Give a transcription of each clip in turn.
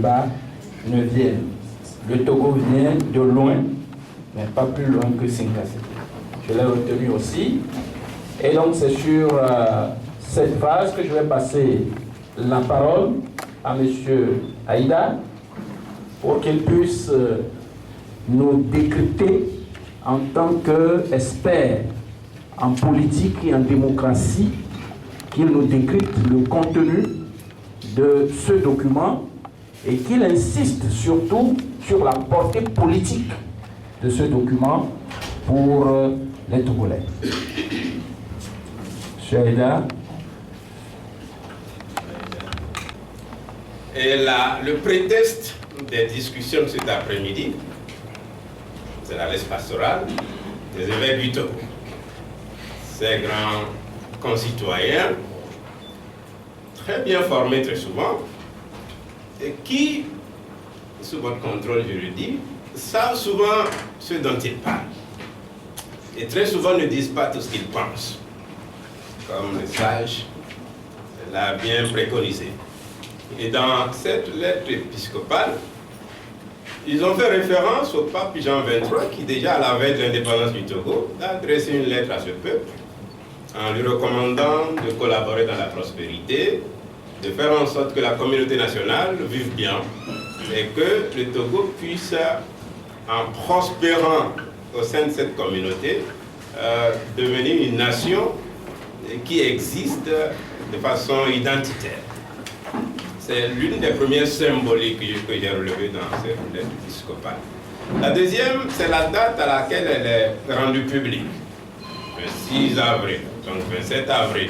débat ne vienne. Le Togo vient de loin, mais pas plus loin que Sinkasé. Je l'ai retenu aussi. Et donc c'est sur cette phase que je vais passer la parole à M. Aïda pour qu'il puisse nous décrypter en tant qu'expert en politique et en démocratie, qu'il nous décrypte le contenu de ce document et qu'il insiste surtout sur la portée politique de ce document pour les Togolais. M. Aïda. Et le prétexte des discussions de cet après-midi, c'est la laisse pastorale des évêques du Togo. Ces grands concitoyens, très bien formés très souvent, et qui, sous votre contrôle, je le dis, savent souvent ce dont ils parlent. Et très souvent ne disent pas tout ce qu'ils pensent, comme le sage l'a bien préconisé. Et dans cette lettre épiscopale, ils ont fait référence au pape Jean XXIII qui, déjà à la veille de l'indépendance du Togo, a adressé une lettre à ce peuple en lui recommandant de collaborer dans la prospérité, de faire en sorte que la communauté nationale vive bien et que le Togo puisse, en prospérant au sein de cette communauté, devenir une nation qui existe de façon identitaire. C'est l'une des premières symboliques que j'ai relevées dans cette lettre épiscopale. La deuxième, c'est la date à laquelle elle est rendue publique. Le 6 avril, donc 27 avril,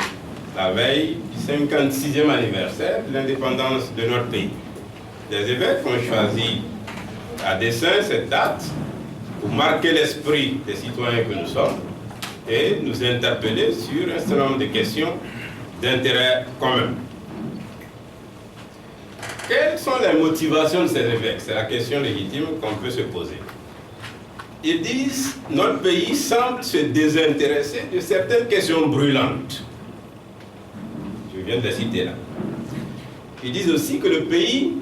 la veille du 56e anniversaire de l'indépendance de notre pays. Les évêques ont choisi à dessein cette date pour marquer l'esprit des citoyens que nous sommes et nous interpeller sur un certain nombre de questions d'intérêt commun. Quelles sont les motivations de ces évêques? C'est la question légitime qu'on peut se poser. Ils disent que notre pays semble se désintéresser de certaines questions brûlantes. Je viens de les citer là. Ils disent aussi que le pays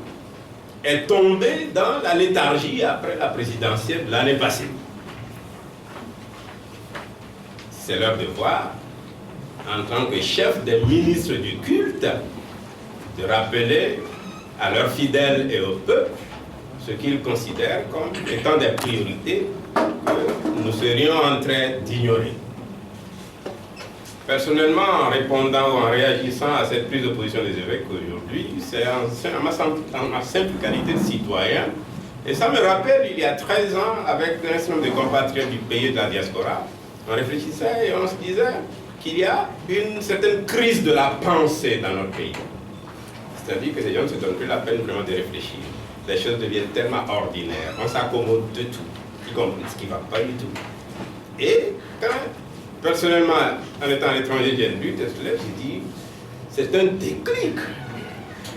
est tombé dans la léthargie après la présidentielle de l'année passée. C'est leur devoir, en tant que chef des ministres du culte, de rappeler à leurs fidèles et au peuple ce qu'ils considèrent comme étant des priorités que nous serions en train d'ignorer. Personnellement, en répondant ou en réagissant à cette prise de position des évêques aujourd'hui, c'est en ma simple qualité de citoyen, et ça me rappelle il y a 13 ans avec un certain nombre de compatriotes du pays et de la diaspora, on réfléchissait et on se disait qu'il y a une certaine crise de la pensée dans notre pays. C'est-à-dire que les gens ne se donnent plus la peine vraiment de réfléchir. Les choses deviennent tellement ordinaires, on s'accommode de tout, y compris ce qui ne va pas du tout. Et quand, personnellement, en étant à l'étranger, j'ai lu cette lettre, j'ai dit, c'est un déclic.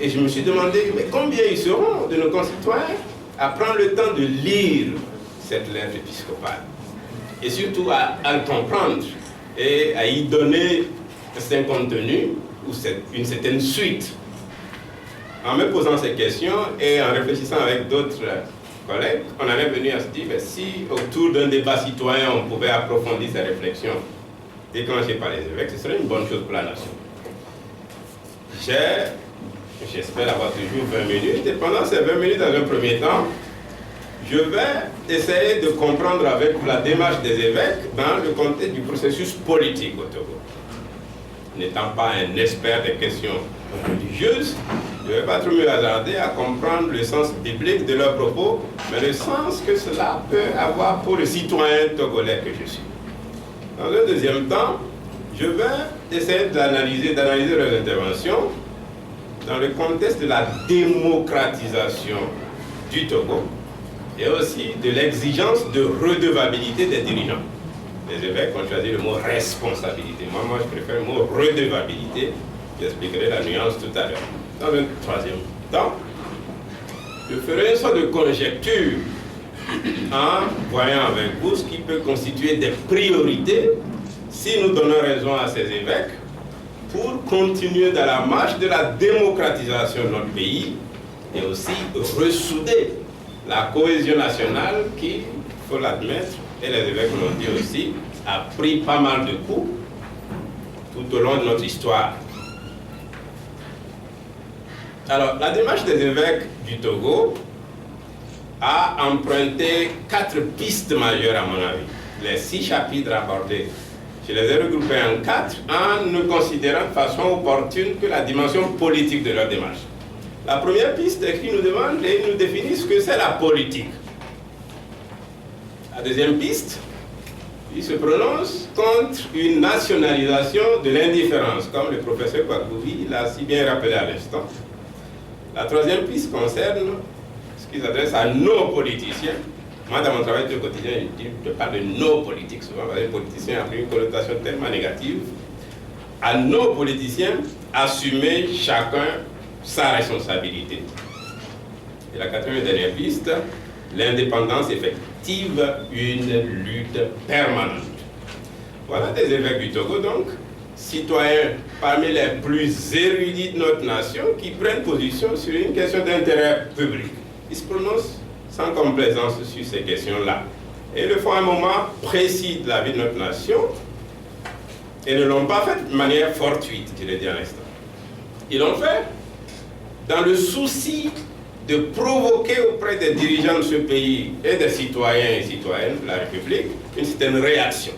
Et je me suis demandé, mais combien ils seront de nos concitoyens à prendre le temps de lire cette lettre épiscopale et surtout à le comprendre et à y donner un certain contenu ou une certaine suite. En me posant ces questions et en réfléchissant avec d'autres collègues, on en est venu à se dire, mais si autour d'un débat citoyen, on pouvait approfondir ces réflexions déclenchées par les évêques, ce serait une bonne chose pour la nation. J'espère avoir toujours 20 minutes, et pendant ces 20 minutes, dans un premier temps, je vais essayer de comprendre avec vous la démarche des évêques dans le contexte du processus politique au Togo. N'étant pas un expert des questions religieuses, je ne vais pas trop me hasarder à comprendre le sens biblique de leurs propos, mais le sens que cela peut avoir pour le citoyen togolais que je suis. Dans un deuxième temps, je vais essayer d'analyser leurs interventions dans le contexte de la démocratisation du Togo et aussi de l'exigence de redevabilité des dirigeants. Les évêques ont choisi le mot responsabilité. Moi, je préfère le mot redevabilité. J'expliquerai la nuance tout à l'heure. Dans un troisième temps, je ferai une sorte de conjecture en voyant avec vous ce qui peut constituer des priorités si nous donnons raison à ces évêques pour continuer dans la marche de la démocratisation de notre pays et aussi ressouder la cohésion nationale qui, il faut l'admettre, et les évêques l'ont dit aussi, a pris pas mal de coups tout au long de notre histoire. Alors, la démarche des évêques du Togo a emprunté 4 pistes majeures à mon avis. Les 6 chapitres abordés, je les ai regroupés en 4 en ne considérant de façon opportune que la dimension politique de leur démarche. La première piste est qu'ils nous demandent et nous définissent ce que c'est la politique. La deuxième piste, ils se prononcent contre une nationalisation de l'indifférence, comme le professeur Kwakouvi l'a si bien rappelé à l'instant. La troisième piste concerne ce qu'ils adressent à nos politiciens. Moi, dans mon travail de quotidien, je parle de nos politiques, souvent parce que les politiciens ont pris une connotation tellement négative. À nos politiciens, assumer chacun sa responsabilité. Et la quatrième et dernière piste, l'indépendance effective, une lutte permanente. Voilà des évêques du Togo, donc, citoyens parmi les plus érudits de notre nation, qui prennent position sur une question d'intérêt public. Ils se prononcent sans complaisance sur ces questions-là. Et le font à un moment précis de la vie de notre nation, et ne l'ont pas fait de manière fortuite, je l'ai dit à l'instant. Ils l'ont fait dans le souci de provoquer auprès des dirigeants de ce pays et des citoyens et citoyennes de la République une certaine réaction.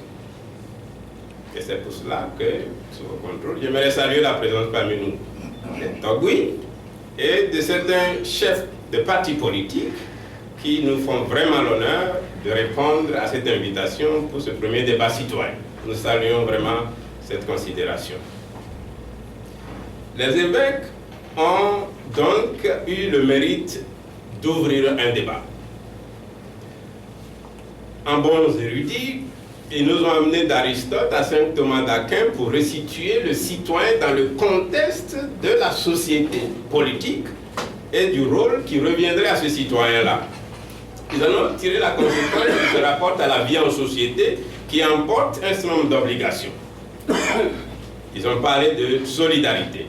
Et c'est pour cela que, sous vos contrôles, j'aimerais saluer la présence parmi nous des Togouis et de certains chefs de partis politiques qui nous font vraiment l'honneur de répondre à cette invitation pour ce premier débat citoyen. Nous saluons vraiment cette considération. Les évêques ont donc eu le mérite d'ouvrir un débat. En bons érudits, ils nous ont amenés d'Aristote à Saint Thomas d'Aquin pour resituer le citoyen dans le contexte de la société politique et du rôle qui reviendrait à ce citoyen-là. Ils en ont tiré la conséquence qui se rapporte à la vie en société qui emporte un certain nombre d'obligations. Ils ont parlé de solidarité,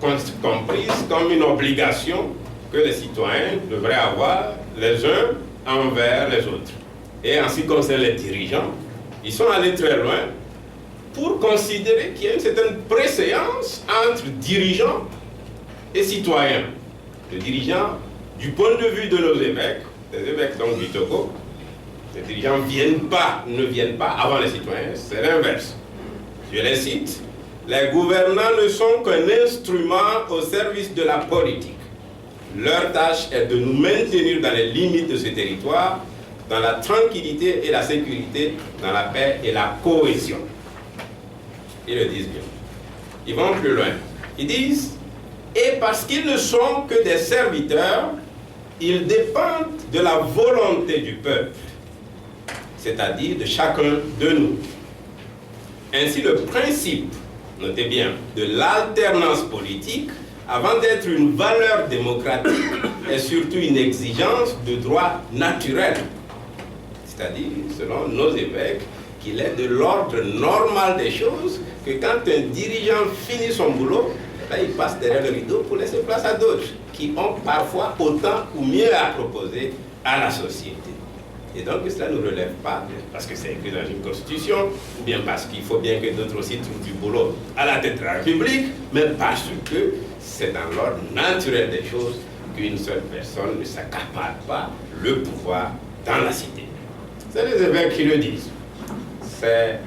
comprise comme une obligation que les citoyens devraient avoir les uns envers les autres. Et en ce qui concerne les dirigeants, ils sont allés très loin pour considérer qu'il y a une certaine préséance entre dirigeants et citoyens. Les dirigeants, du point de vue de nos évêques, les évêques donc du Togo, les dirigeants ne viennent pas avant les citoyens, c'est l'inverse. Je les cite. Les gouvernants ne sont qu'un instrument au service de la politique. Leur tâche est de nous maintenir dans les limites de ce territoire, dans la tranquillité et la sécurité, dans la paix et la cohésion. Ils le disent bien. Ils vont plus loin. Ils disent, et parce qu'ils ne sont que des serviteurs, ils dépendent de la volonté du peuple, c'est-à-dire de chacun de nous. Ainsi, le principe, notez bien, de l'alternance politique, avant d'être une valeur démocratique, est surtout une exigence de droit naturel. C'est-à-dire, selon nos évêques, qu'il est de l'ordre normal des choses que quand un dirigeant finit son boulot, là, il passe derrière le rideau pour laisser place à d'autres qui ont parfois autant ou mieux à proposer à la société. Et donc, cela ne nous relève pas parce que c'est écrit dans une constitution, ou bien parce qu'il faut bien que d'autres aussi trouvent du boulot à la tête de la République, mais parce que c'est dans l'ordre naturel des choses qu'une seule personne ne s'accapare pas le pouvoir dans la cité. C'est les évêques qui le disent. Ces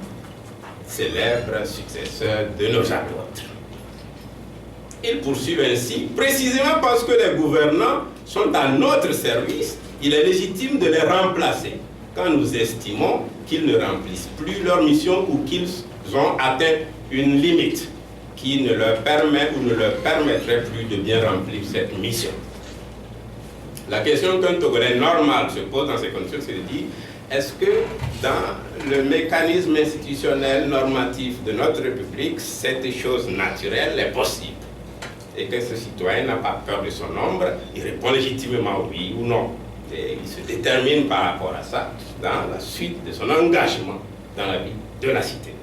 célèbres successeurs de nos apôtres. Ils poursuivent ainsi, précisément parce que les gouvernants sont à notre service, il est légitime de les remplacer quand nous estimons qu'ils ne remplissent plus leur mission ou qu'ils ont atteint une limite qui ne leur permet ou ne leur permettrait plus de bien remplir cette mission. La question qu'un Togolais normal se pose dans ces conditions, c'est de dire, est-ce que dans le mécanisme institutionnel normatif de notre République, cette chose naturelle est possible? Et que ce citoyen n'a pas peur de son nombre, il répond légitimement oui ou non. Et il se détermine par rapport à ça dans la suite de son engagement dans la vie de la cité.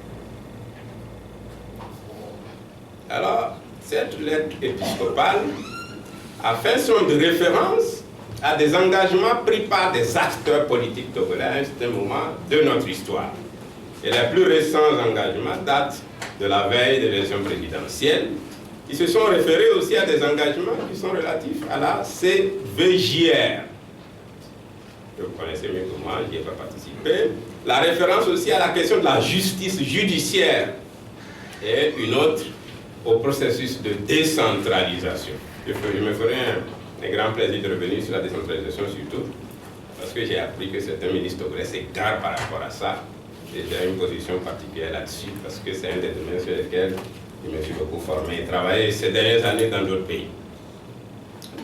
Alors, cette lettre épiscopale a fait un certain nombre de références à des engagements pris par des acteurs politiques togolais à un certain moment de notre histoire. Et les plus récents engagements datent de la veille de l'élection présidentielle. Ils se sont référés aussi à des engagements qui sont relatifs à la CVJR. Vous connaissez mieux que moi, je n'y ai pas participé. La référence aussi à la question de la justice judiciaire et une autre au processus de décentralisation. Je me ferai un grand plaisir de revenir sur la décentralisation surtout, parce que j'ai appris que certains ministres togolais s'égarent par rapport à ça. Et j'ai une position particulière là-dessus, parce que c'est un des domaines sur lesquels je me suis beaucoup formé et travaillé ces dernières années dans d'autres pays.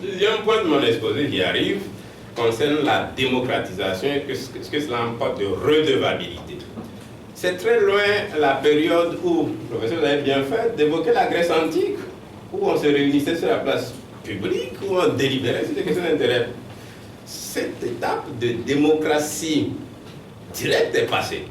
Le deuxième point de mon exposé, j'y arrive, concerne la démocratisation et ce que cela emporte de redevabilité. C'est très loin la période où, professeur, vous avez bien fait d'évoquer la Grèce antique, où on se réunissait sur la place publique, où on délibérait sur des questions d'intérêt. Cette étape de démocratie directe est passée.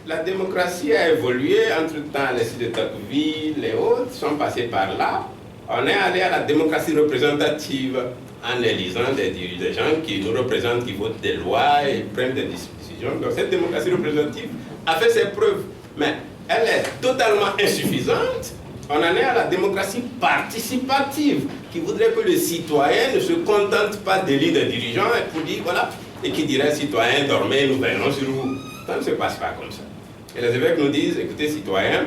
La démocratie a évolué, entre-temps, les sites de Tocqueville, les autres sont passés par là. On est allé à la démocratie représentative en élisant des gens qui nous représentent, qui votent des lois et prennent des décisions. Donc cette démocratie représentative a fait ses preuves, mais elle est totalement insuffisante. On en est à la démocratie participative, qui voudrait que le citoyen ne se contente pas d'élire des dirigeants et pour dire, voilà, et qui dirait, citoyen, dormez, nous veillerons sur vous. Ça ne se passe pas comme ça. Et les évêques nous disent, écoutez, citoyens,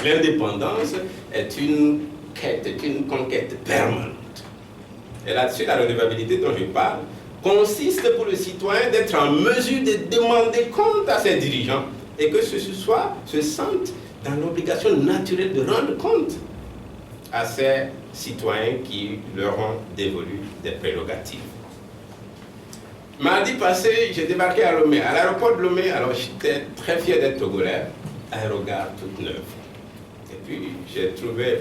l'indépendance est une quête, est une conquête permanente. Et là-dessus, la redevabilité dont je parle consiste pour le citoyen d'être en mesure de demander compte à ses dirigeants et que ce soit se sentent dans l'obligation naturelle de rendre compte à ces citoyens qui leur ont dévolu des prérogatives. Mardi passé, j'ai débarqué à Lomé, à l'aéroport de Lomé. Alors j'étais très fier d'être togolais, aérogare toute neuve. Et puis j'ai trouvé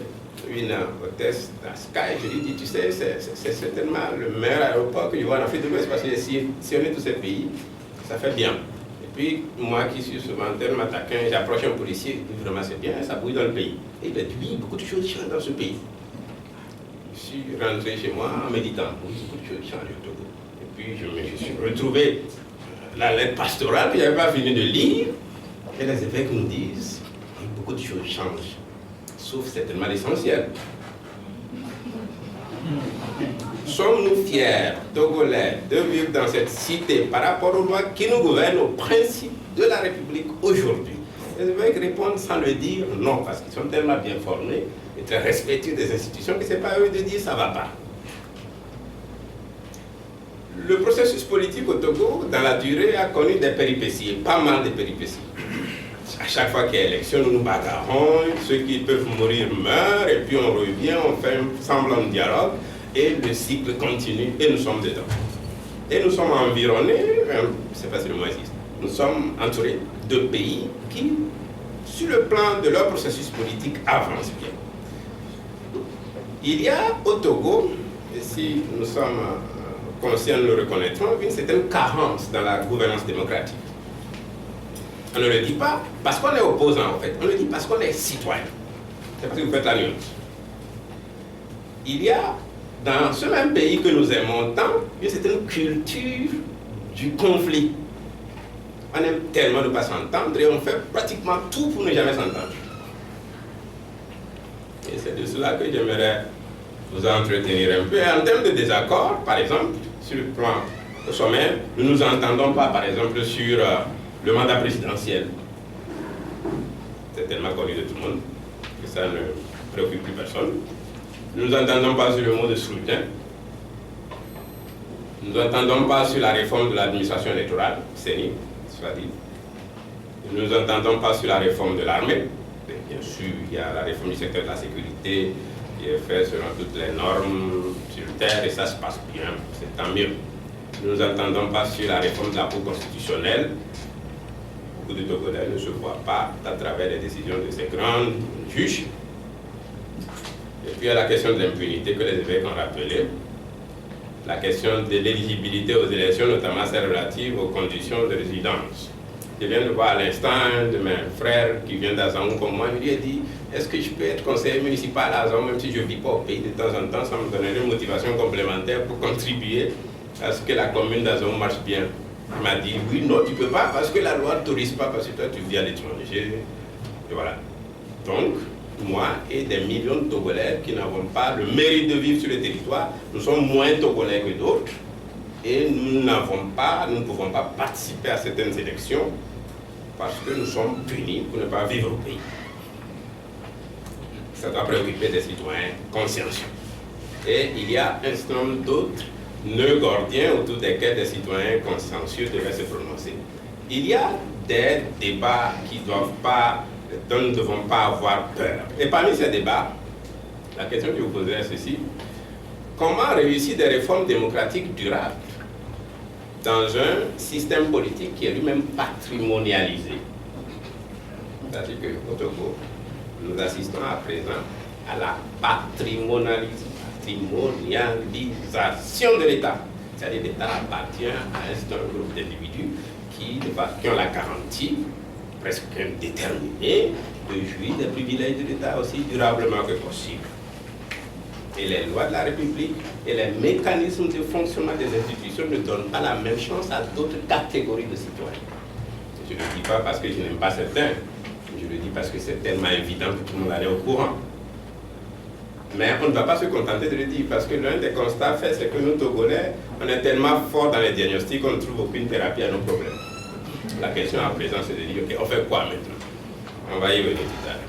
une hôtesse à Sky, je lui ai dit, tu sais, c'est certainement le meilleur aéroport que je vois en Afrique de l'Ouest parce que j'ai sillonné tous ces pays, ça fait bien. Et puis moi qui suis souvent tellement taquin, j'approche un policier, il dit vraiment c'est bien, ça bouille dans le pays. Et il a dit, oui, beaucoup de choses changent dans ce pays. Je suis rentré chez moi en méditant, oui, beaucoup de choses changent au Togo. Puis je me suis retrouvé la lettre pastorale que je n'avais pas fini de lire. Et les évêques nous disent que beaucoup de choses changent, sauf certainement l'essentiel. Sommes-nous fiers, Togolais, de vivre dans cette cité par rapport aux lois qui nous gouvernent, aux principes de la République aujourd'hui? Les évêques répondent sans le dire non, parce qu'ils sont tellement bien formés et très respectueux des institutions que ce n'est pas à eux de dire ça ne va pas. Le processus politique au Togo, dans la durée, a connu des péripéties, pas mal de péripéties. À chaque fois qu'il y a élection, nous nous bagarrons, ceux qui peuvent mourir meurent, et puis on revient, on fait un semblant de dialogue, et le cycle continue, et nous sommes dedans. Et nous sommes environnés, c'est pas si le mot existe, nous sommes entourés de pays qui, sur le plan de leur processus politique, avancent bien. Il y a au Togo, et si nous sommes conscients, nous le reconnaîtrons, une certaine carence dans la gouvernance démocratique. On ne le dit pas parce qu'on est opposant en fait, on le dit parce qu'on est citoyen. C'est parce que vous faites la nuance. Il y a dans ce même pays que nous aimons tant, une certaine culture du conflit. On aime tellement ne pas s'entendre et on fait pratiquement tout pour ne jamais s'entendre. Et c'est de cela que j'aimerais vous entretenir un peu. Et en termes de désaccord, par exemple, sur le plan au sommet, nous ne nous entendons pas, par exemple, sur le mandat présidentiel. C'est tellement connu de tout le monde que ça ne préoccupe plus personne. Nous ne nous entendons pas sur le mot de scrutin. Nous ne nous entendons pas sur la réforme de l'administration électorale, CENI, soit dit. Nous ne nous entendons pas sur la réforme de l'armée. Bien sûr, il y a la réforme du secteur de la sécurité qui est faite selon toutes les normes sur terre et ça se passe bien, c'est tant mieux. Nous ne nous entendons pas sur la réforme de la Cour constitutionnelle. Beaucoup de Togolais ne se voient pas à travers les décisions de ces grands juges. Et puis il y a la question de l'impunité que les évêques ont rappelé, la question de l'éligibilité aux élections, notamment celles relatives aux conditions de résidence. Je viens de voir à l'instant un de mes frères qui vient d'Azamou comme moi, il lui a dit, est-ce que je peux être conseiller municipal à Azamou même si je ne vis pas au pays de temps en temps, ça me donnerait une motivation complémentaire pour contribuer à ce que la commune d'Azamou marche bien. Il m'a dit, oui, non, tu ne peux pas parce que la loi ne t'autorise pas, parce que toi tu vis à l'étranger. Et voilà. Donc, moi et des millions de Togolais qui n'avons pas le mérite de vivre sur le territoire, nous sommes moins Togolais que d'autres et nous ne pouvons pas participer à certaines élections parce que nous sommes punis pour ne pas vivre au pays. Ça doit préoccuper des citoyens consciencieux. Et il y a un certain nombre d'autres nœuds gordiens autour desquels des citoyens consciencieux devraient se prononcer. Il y a des débats dont nous ne devons pas avoir peur. Et parmi ces débats, la question que je vous poserai est ceci. Comment réussir des réformes démocratiques durables dans un système politique qui est lui-même patrimonialisé? C'est-à-dire qu'au Togo, nous assistons à présent à la patrimonialisation de l'État. C'est-à-dire que l'État appartient à un certain groupe d'individus qui ont la garantie presque indéterminée de jouir des privilèges de l'État aussi durablement que possible. Et les lois de la République et les mécanismes de fonctionnement des institutions ne donnent pas la même chance à d'autres catégories de citoyens. Je ne le dis pas parce que je n'aime pas certains, je le dis parce que c'est tellement évident que tout le monde allait au courant. Mais on ne va pas se contenter de le dire, parce que l'un des constats faits, c'est que nous, Togolais, on est tellement forts dans les diagnostics qu'on ne trouve aucune thérapie à nos problèmes. La question à présent, c'est de dire, ok, on fait quoi maintenant? On va y venir tout à l'heure.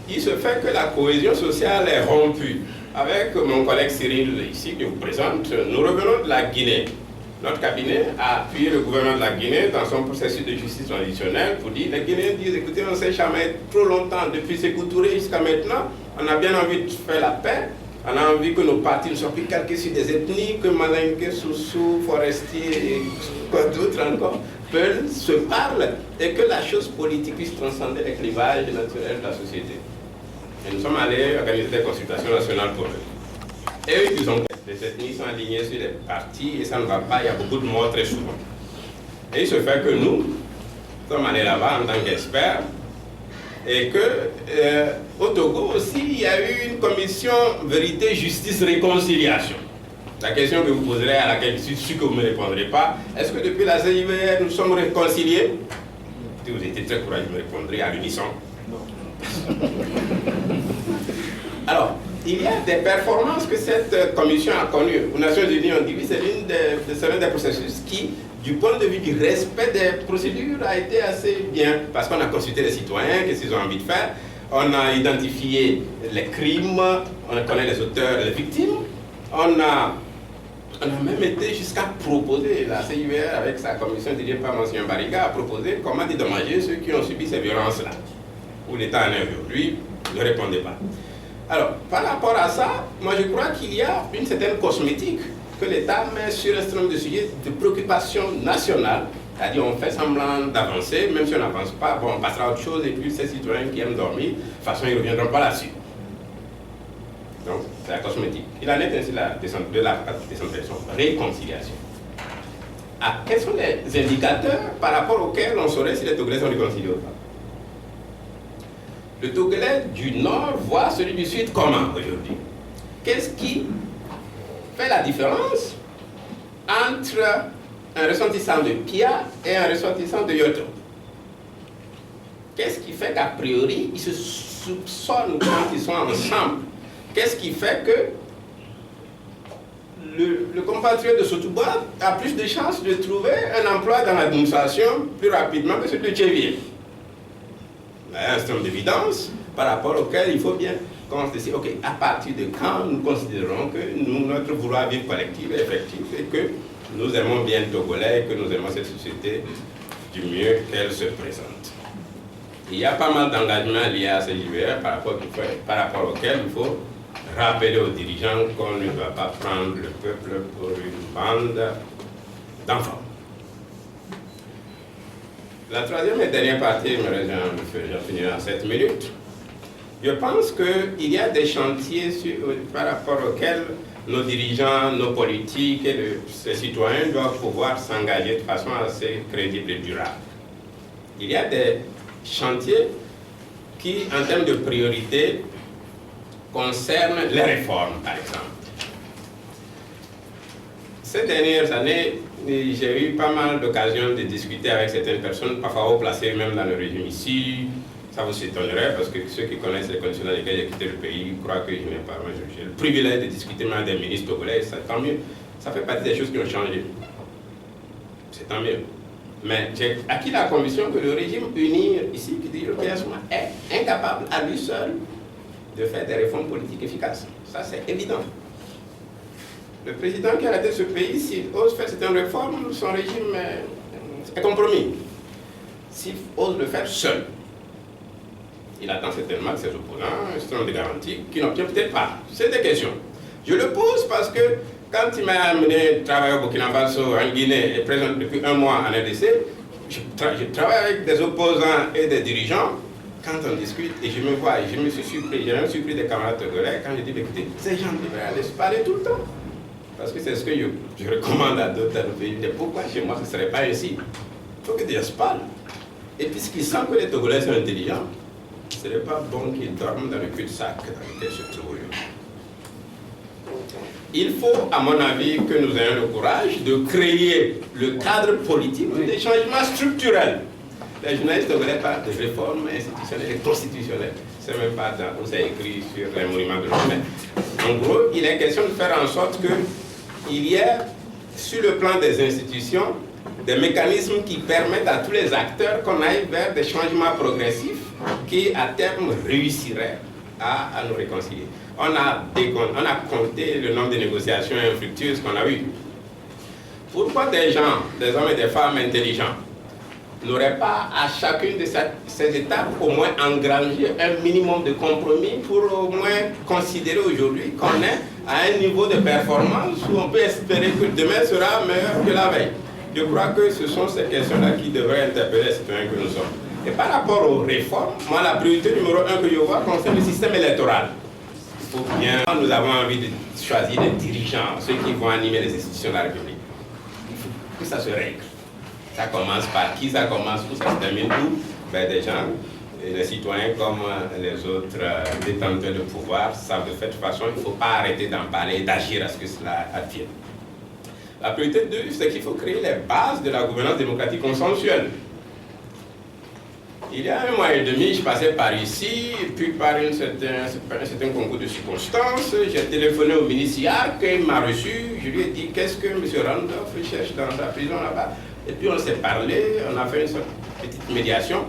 Il se fait que la cohésion sociale est rompue. Avec mon collègue Cyril, ici, que je vous présente, nous revenons de la Guinée. Notre cabinet a appuyé le gouvernement de la Guinée dans son processus de justice transitionnelle pour dire, les Guinéens disent, écoutez, on s'est jamais trop longtemps, depuis Sékou Touré jusqu'à maintenant, on a bien envie de faire la paix, on a envie que nos partis ne soient plus calqués sur des ethnies, que Malinké, Soussou, Forestier et quoi d'autre encore, se parlent et que la chose politique puisse transcender les clivages naturels de la société. Et nous sommes allés organiser des consultations nationales pour eux. Et eux, ils ont les ethnies sont alignées sur les partis et ça ne va pas, il y a beaucoup de morts très souvent. Et il se fait que nous sommes allés là-bas en tant qu'experts et que au Togo aussi, il y a eu une commission vérité, justice, réconciliation. La question que vous poserez, à laquelle je suis sûr que vous ne me répondrez pas, est-ce que depuis la CIVR, nous sommes réconciliés? Si vous étiez très courageux, vous me répondrez à l'unisson. Alors, il y a des performances que cette commission a connues. Aux Nations Unies, on dit que c'est l'un des processus qui, du point de vue du respect des procédures, a été assez bien. Parce qu'on a consulté les citoyens, qu'est-ce qu'ils ont envie de faire. On a identifié les crimes, on connaît les auteurs, les victimes. On a même été jusqu'à proposer, la CIVR avec sa commission dirigée par M. Bariga, a proposé comment dédommager ceux qui ont subi ces violences-là. Où l'État en est aujourd'hui, ne répondait pas. Alors, par rapport à ça, moi je crois qu'il y a une certaine cosmétique que l'État met sur un certain nombre de sujets de préoccupation nationale. C'est-à-dire on fait semblant d'avancer, même si on n'avance pas, bon, on passera à autre chose et puis ces citoyens qui aiment dormir, de toute façon ils ne reviendront pas là-dessus. Donc, c'est la cosmétique. Il en est ainsi de la décentralisation, réconciliation. Ah, quels sont les indicateurs par rapport auxquels on saurait si les Togolais sont réconciliés ou pas? Le Togolais du Nord voit celui du Sud comment aujourd'hui? Qu'est-ce qui fait la différence entre un ressentissant de Pia et un ressentissant de Yoto? Qu'est-ce qui fait qu'a priori, ils se soupçonnent quand ils sont ensemble? Qu'est-ce qui fait que le compatriote de Sotouba a plus de chances de trouver un emploi dans l'administration plus rapidement que celui de Tchévier? Il y a un certain nombre d'évidences par rapport auxquelles il faut bien considérer, ok, à partir de quand nous considérons que notre vouloir vivre collectif est effectif et que nous aimons bien le Togolais et que nous aimons cette société du mieux qu'elle se présente. Il y a pas mal d'engagements liés à ces JVR par rapport auxquels il faut rappeler aux dirigeants qu'on ne doit pas prendre le peuple pour une bande d'enfants. La troisième et dernière partie, j'en finirai en 7 minutes, Je pense qu'il y a des chantiers par rapport auxquels nos dirigeants, nos politiques et ces citoyens doivent pouvoir s'engager de façon assez crédible et durable. Il y a des chantiers qui, en termes de priorité, concernent les réformes, par exemple. Ces dernières années, j'ai eu pas mal d'occasions de discuter avec certaines personnes, parfois haut placées même dans le régime ici. Ça vous étonnerait parce que ceux qui connaissent les conditions dans lesquelles j'ai quitté le pays croient que je n'ai pas. J'ai le privilège de discuter même des ministres togolais, ça, tant mieux. Ça fait partie des choses qui ont changé. C'est tant mieux. Mais j'ai acquis la conviction que le régime UNIR ici, qui dit le PSMA, est incapable à lui seul de faire des réformes politiques efficaces. Ça, c'est évident. Le président qui a la tête de ce pays, s'il ose faire certaines réformes, son régime est compromis. S'il ose le faire seul, il attend certainement de ses opposants un certain nombre de garanties qu'il n'obtient peut-être pas. C'est des questions. Je le pose parce que quand il m'a amené travailler au Burkina Faso, en Guinée, et présent depuis un mois en RDC, je travaille avec des opposants et des dirigeants. Quand on discute, et je me vois, et je me suis surpris, j'ai même surpris des camarades togolais quand je dis, écoutez, ces gens devraient aller se parler tout le temps. Parce que c'est ce que je recommande à d'autres pays. Mais pourquoi chez moi ce ne serait pas ainsi? Il faut que des gens se parlent. Et puisqu'ils sentent que les Togolais sont intelligents, ce n'est pas bon qu'ils dorment dans le cul-de-sac dans lequel se trouvent. Il faut, à mon avis, que nous ayons le courage de créer le cadre politique des changements structurels. Les journalistes togolais parlent de réformes institutionnelles et constitutionnelles. Ce n'est même pas où c'est écrit sur les monuments de l'homme. En gros, il est question de faire en sorte qu'il y ait, sur le plan des institutions, des mécanismes qui permettent à tous les acteurs qu'on aille vers des changements progressifs qui, à terme, réussiraient à nous réconcilier. On a compté le nombre de négociations infructueuses qu'on a eues. Pourquoi des gens, des hommes et des femmes intelligents, n'auraient pas à chacune de ces étapes au moins engrangé un minimum de compromis pour au moins considérer aujourd'hui qu'on est à un niveau de performance où on peut espérer que demain sera meilleur que la veille. Je crois que ce sont ces questions-là qui devraient interpeller les citoyens que nous sommes. Et par rapport aux réformes, moi la priorité numéro 1 que je vois concerne le système électoral. Il faut bien, nous avons envie de choisir des dirigeants, ceux qui vont animer les institutions de la République. Il faut que ça se règle. Ça commence par qui, ça commence où, ça se termine où? Ben, des gens, les citoyens comme les autres détenteurs de pouvoir savent de cette façon, il ne faut pas arrêter d'en parler et d'agir à ce que cela advienne. La priorité 2, c'est qu'il faut créer les bases de la gouvernance démocratique consensuelle. Il y a un mois et demi, je passais par ici, puis par un certain concours de circonstances, j'ai téléphoné au ministre Yark, il m'a reçu, je lui ai dit qu'est-ce que M. Randolph cherche dans sa prison là-bas. Et puis on s'est parlé, on a fait une petite médiation,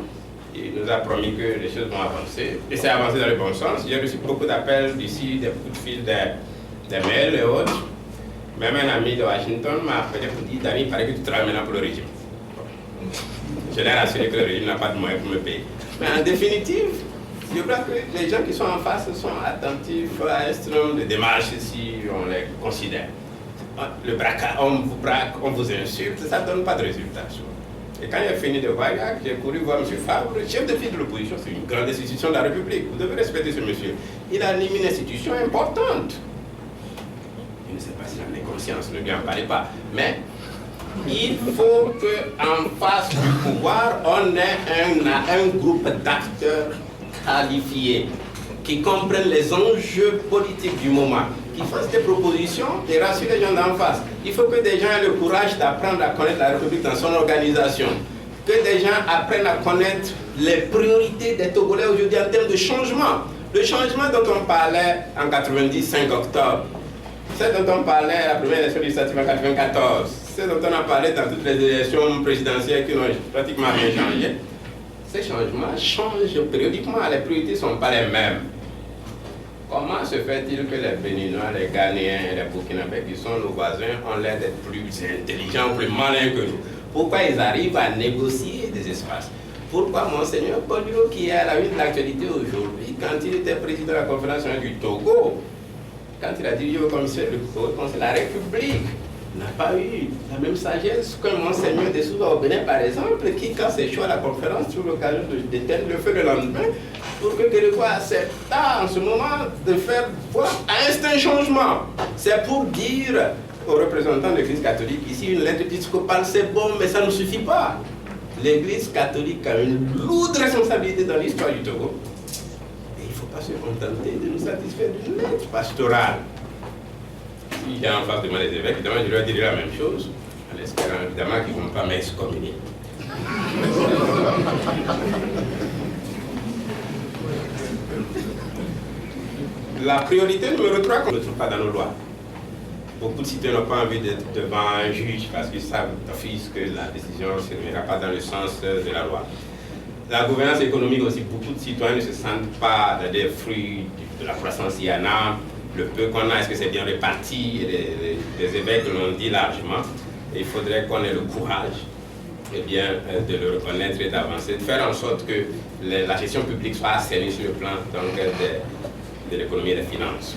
il nous a promis que les choses vont avancer, et c'est avancé dans le bon sens. J'ai reçu beaucoup d'appels d'ici, des coups de fil, des mails et autres. Même un ami de Washington m'a appelé pour dire, Dani, il paraît que tu travailles maintenant pour le régime. Je l'ai rassuré que le régime n'a pas de moyens pour me payer. Mais en définitive, je crois que les gens qui sont en face sont attentifs à un certain nombre de démarches si on les considère. Le braquage, on vous braque, on vous insulte, ça ne donne pas de résultat. Et quand j'ai fini de voir, j'ai couru voir M. Fabre, chef de file de l'opposition, c'est une grande institution de la République. Vous devez respecter ce monsieur. Il anime une institution importante. Je ne sais pas s'il en est conscience, ne lui en parlez pas. Mais il faut qu'en face du pouvoir, on ait un groupe d'acteurs qualifiés qui comprennent les enjeux politiques du moment, qui fassent des propositions et rassurent les gens d'en face. Il faut que des gens aient le courage d'apprendre à connaître la République dans son organisation, que des gens apprennent à connaître les priorités des Togolais aujourd'hui en termes de changement. Le changement dont on parlait en 90, 5 octobre, c'est dont on parlait à la première élection législative en 94, c'est dont on a parlé dans toutes les élections présidentielles qui n'ont pratiquement rien changé. Ces changements changent périodiquement, les priorités ne sont pas les mêmes. Comment se fait-il que les Béninois, les Ghanéens et les Burkinabés, qui sont nos voisins, ont l'air d'être plus intelligents, plus malins que nous? Pourquoi ils arrivent à négocier des espaces? Pourquoi Monseigneur Paul Bireaud, qui est à la une de l'actualité aujourd'hui, quand il était président de la conférence du Togo, quand il a dirigé au commissaire du Conseil de la République, n'a pas eu la même sagesse qu'un monseigneur de Sousa au Bénin, par exemple, qui, quand c'est chaud à la conférence, trouve l'occasion d'éteindre le feu le lendemain, pour que Grégoire accepte en ce moment de faire un changement. C'est pour dire aux représentants de l'Église catholique, ici, une lettre épiscopale, c'est bon, mais ça ne suffit pas. L'Église catholique a une lourde responsabilité dans l'histoire du Togo. Et il ne faut pas se contenter de nous satisfaire d'une lettre pastorale. S'il y a en face de moi les évêques, évidemment, je leur dirai la même chose, en espérant évidemment qu'ils ne vont pas m'excommunier. La priorité numéro 3 qu'on ne trouve pas dans nos lois. Beaucoup de citoyens n'ont pas envie d'être devant un juge parce qu'ils savent d'office que la décision ne se mènera pas dans le sens de la loi. La gouvernance économique aussi, beaucoup de citoyens ne se sentent pas des fruits de la croissance IANA. Le peu qu'on a, est-ce que c'est bien réparti? Les évêques l'ont dit largement. Et il faudrait qu'on ait le courage de le reconnaître et d'avancer, de faire en sorte que la gestion publique soit assainie sur le plan de l'économie et des finances.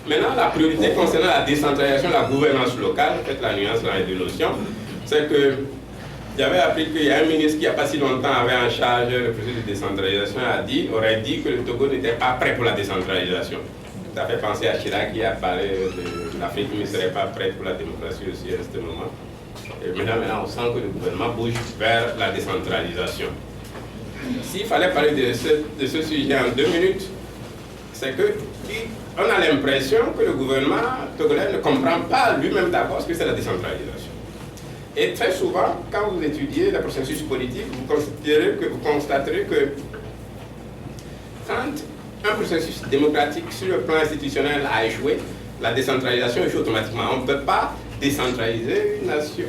Maintenant, la priorité concernant la décentralisation, la gouvernance locale, peut-être la nuance dans les deux notions, c'est que j'avais appris qu'il y a un ministre qui, il n'y a pas si longtemps, avait en charge le processus de décentralisation, aurait dit que le Togo n'était pas prêt pour la décentralisation. Ça fait penser à Chirac qui a parlé de l'Afrique qui ne serait pas prête pour la démocratie aussi à ce moment. Et maintenant, on sent que le gouvernement bouge vers la décentralisation. S'il fallait parler de ce sujet en 2 minutes, c'est qu'on a l'impression que le gouvernement togolais ne comprend pas lui-même d'abord ce que c'est la décentralisation. Et très souvent, quand vous étudiez le processus politique, vous constaterez que quand un processus démocratique sur le plan institutionnel a échoué, la décentralisation échoue automatiquement. On ne peut pas décentraliser une nation,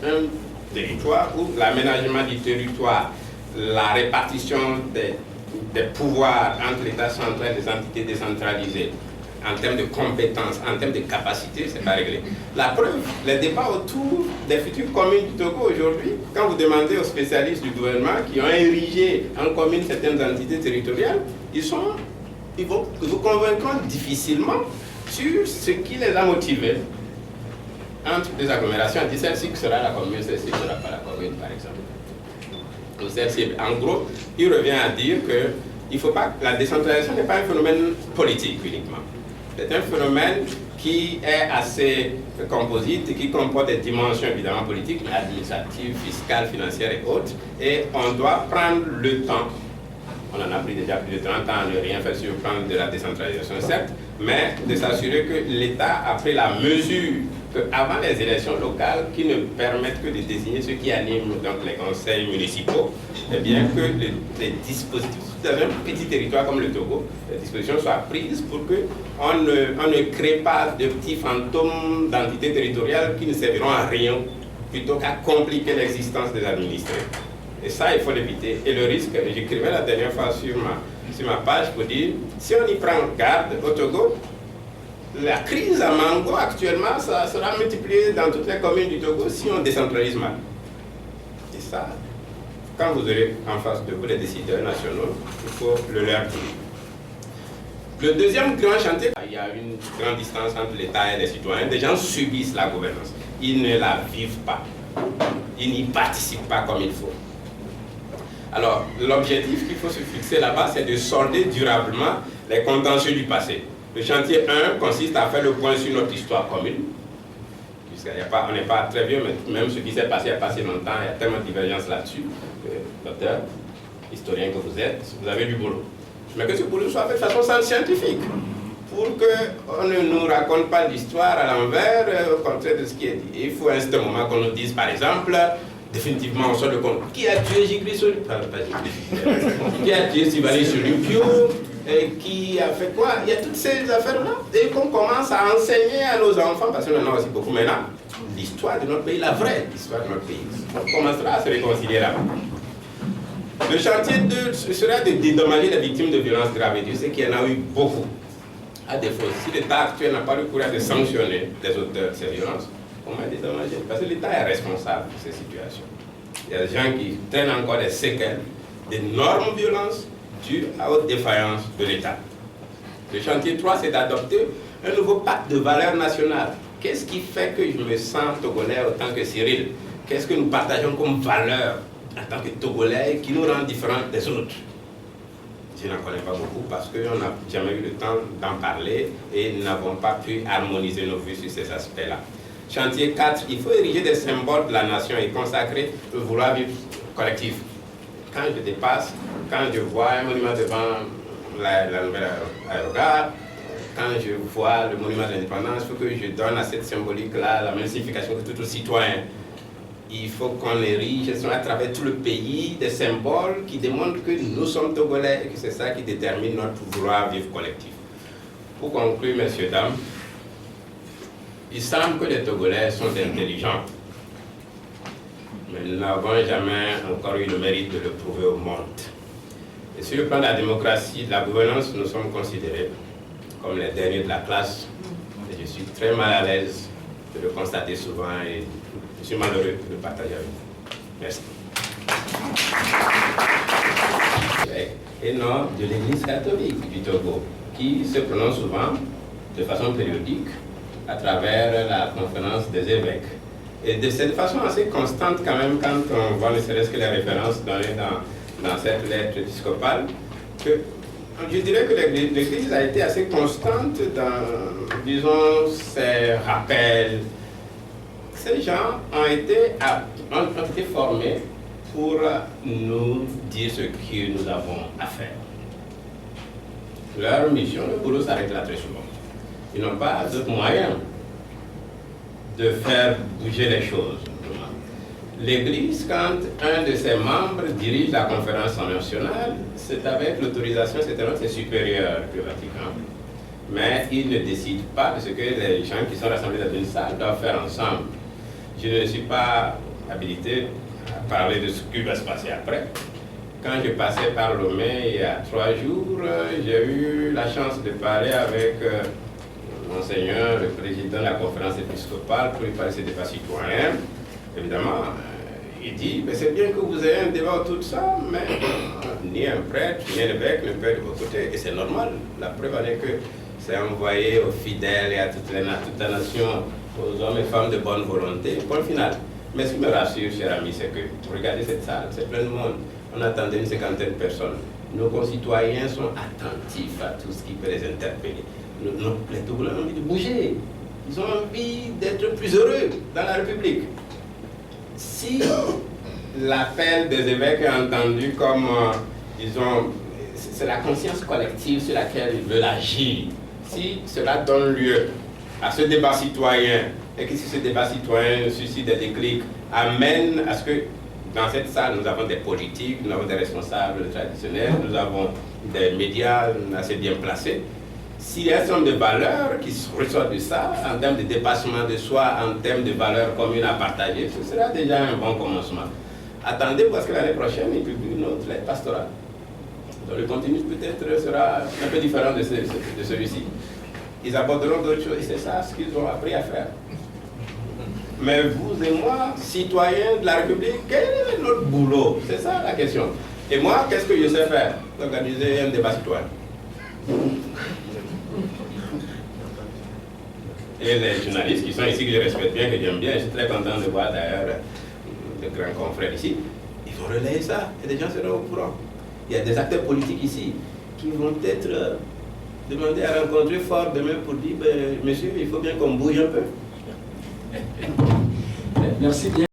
un territoire où l'aménagement du territoire, la répartition des pouvoirs entre l'État central et les entités décentralisées, en termes de compétences, en termes de capacités, ce n'est pas réglé. La preuve, les débats autour des futures communes du Togo aujourd'hui, quand vous demandez aux spécialistes du gouvernement qui ont érigé en commune certaines entités territoriales, ils vous convaincront difficilement sur ce qui les a motivés entre des agglomérations. On dit celle-ci sera la commune, celle-ci ne sera pas la commune, par exemple. En gros, il revient à dire que il faut pas, la décentralisation n'est pas un phénomène politique uniquement. C'est un phénomène qui est assez composite et qui comporte des dimensions évidemment politiques, administratives, fiscales, financières et autres. Et on doit prendre le temps, on en a pris déjà plus de 30 ans à ne rien faire sur le plan de la décentralisation, certes, mais de s'assurer que l'État a pris la mesure qu'avant les élections locales, qui ne permettent que de désigner ceux qui animent donc les conseils municipaux, eh bien que les dispositifs, dans un petit territoire comme le Togo, les dispositions soient prises pour qu'on ne crée pas de petits fantômes d'entités territoriales qui ne serviront à rien, plutôt qu'à compliquer l'existence des administrés. Et ça, il faut l'éviter. Et le risque, j'écrivais la dernière fois sur ma page pour dire, si on y prend garde au Togo, la crise à mango actuellement, ça sera multiplié dans toutes les communes du Togo si on décentralise mal. Et ça, quand vous aurez en face de vous les décideurs nationaux, il faut le leur dire. Le deuxième grand chantier, il y a une grande distance entre l'État et les citoyens. Des gens subissent la gouvernance. Ils ne la vivent pas. Ils n'y participent pas comme il faut. Alors, l'objectif qu'il faut se fixer là-bas, c'est de solder durablement les contentieux du passé. Le chantier 1 consiste à faire le point sur notre histoire commune. On n'est pas très vieux, mais même ce qui s'est passé il n'y a pas si longtemps, il y a tellement de divergences là-dessus. Docteur, historien que vous êtes, vous avez du boulot. Mais que ce boulot soit fait de façon scientifique, pour qu'on ne nous raconte pas l'histoire à l'envers, au contraire de ce qui est dit. Et il faut à un moment qu'on nous dise, par exemple, définitivement, on sort de compte. Qui a tué Jigri Solupio? Qui a tué Sivali Solupio? Qui a fait quoi? Il y a toutes ces affaires-là. Et qu'on commence à enseigner à nos enfants, parce qu'on en a aussi beaucoup maintenant, l'histoire de notre pays, la vraie histoire de notre pays. On commencera à se réconcilier là. Le chantier 2 sera de dédommager les victimes de violences graves. Et Dieu sait qu'il y en a eu beaucoup. À défaut, si l'État actuel n'a pas le courage de sanctionner les auteurs de ces violences, comment dédommager? Parce que l'État est responsable de ces situations. Il y a des gens qui traînent encore des séquelles d'énormes violences dues à haute défaillance de l'État. Le chantier 3, c'est d'adopter un nouveau pacte de valeurs nationales Qu'est-ce qui fait que je me sens togolais autant que Cyril? Qu'est-ce que nous partageons comme valeur en tant que Togolais qui nous rend différents des autres? Je n'en connais pas beaucoup parce qu'on n'a jamais eu le temps d'en parler et nous n'avons pas pu harmoniser nos vues sur ces aspects-là. Chantier 4, il faut ériger des symboles de la nation et consacrer le vouloir vivre collectif. Quand je dépasse, quand je vois un monument devant la nouvelle aérogare, quand je vois le monument de l'indépendance, il faut que je donne à cette symbolique-là la même signification que tout citoyen. Il faut qu'on érige à travers tout le pays des symboles qui démontrent que nous sommes Togolais et que c'est ça qui détermine notre vouloir vivre collectif. Pour conclure, messieurs, dames, il semble que les Togolais sont intelligents, mais nous n'avons jamais encore eu le mérite de le prouver au monde. Et sur le plan de la démocratie, de la gouvernance, nous sommes considérés comme les derniers de la classe. Et je suis très mal à l'aise de le constater souvent et je suis malheureux de le partager avec vous. Merci. Et non de l'Église catholique du Togo, qui se prononce souvent de façon périodique à travers la conférence des évêques. Et de cette façon assez constante quand même, quand on voit ne serait-ce que les références données dans cette lettre épiscopale, que je dirais que l'Église a été assez constante dans, disons, ses rappels. Ces gens ont été formés pour nous dire ce que nous avons à faire. Leur mission, le boulot s'arrête là très souvent. Ils n'ont pas d'autres moyens de faire bouger les choses. L'Église, quand un de ses membres dirige la conférence nationale, c'est avec l'autorisation, c'est supérieur que Vatican. Mais il ne décide pas de ce que les gens qui sont rassemblés dans une salle doivent faire ensemble. Je ne suis pas habilité à parler de ce qui va se passer après. Quand je passais par Lomé il y a 3 jours, j'ai eu la chance de parler avec Monseigneur, le président de la conférence épiscopale, pour lui parler de ces débats citoyens. Évidemment, il dit, c'est bien que vous ayez un débat autour de ça, mais ni un prêtre, ni un évêque ne peut être de vos côtés. Et c'est normal. La preuve en est que c'est envoyé aux fidèles et à toute la nation, aux hommes et femmes de bonne volonté. Point final. Mais ce qui me rassure, cher ami, c'est que, regardez cette salle, c'est plein de monde. On attendait une 50aine de personnes. Nos concitoyens sont attentifs à tout ce qui peut les interpeller. Les Togolais ont envie de bouger. Ils ont envie d'être plus heureux dans la République. Si l'appel des évêques est entendu comme, disons, c'est la conscience collective sur laquelle ils veulent agir, si cela donne lieu à ce débat citoyen, et que si ce débat citoyen suscite des déclics, amène à ce que dans cette salle, nous avons des politiques, nous avons des responsables traditionnels, nous avons des médias assez bien placés. S'il y a un certain nombre de valeurs qui ressortent de ça, en termes de dépassement de soi, en termes de valeurs communes à partager, ce sera déjà un bon commencement. Attendez parce que l'année prochaine, ils publient une autre lettre pastorale. Donc le contenu peut-être sera un peu différent de celui-ci. Ils aborderont d'autres choses et c'est ça ce qu'ils ont appris à faire. Mais vous et moi, citoyens de la République, quel est notre boulot? C'est ça la question. Et moi, qu'est-ce que je sais faire? Organiser un débat citoyen. Et les journalistes qui sont ici, que je respecte bien, que j'aime bien, je suis très content de voir d'ailleurs de grands confrères ici, ils vont relayer ça et les gens seront au courant. Il y a des acteurs politiques ici qui vont peut-être demander à rencontrer fort demain pour dire, monsieur, il faut bien qu'on bouge un peu. Merci bien.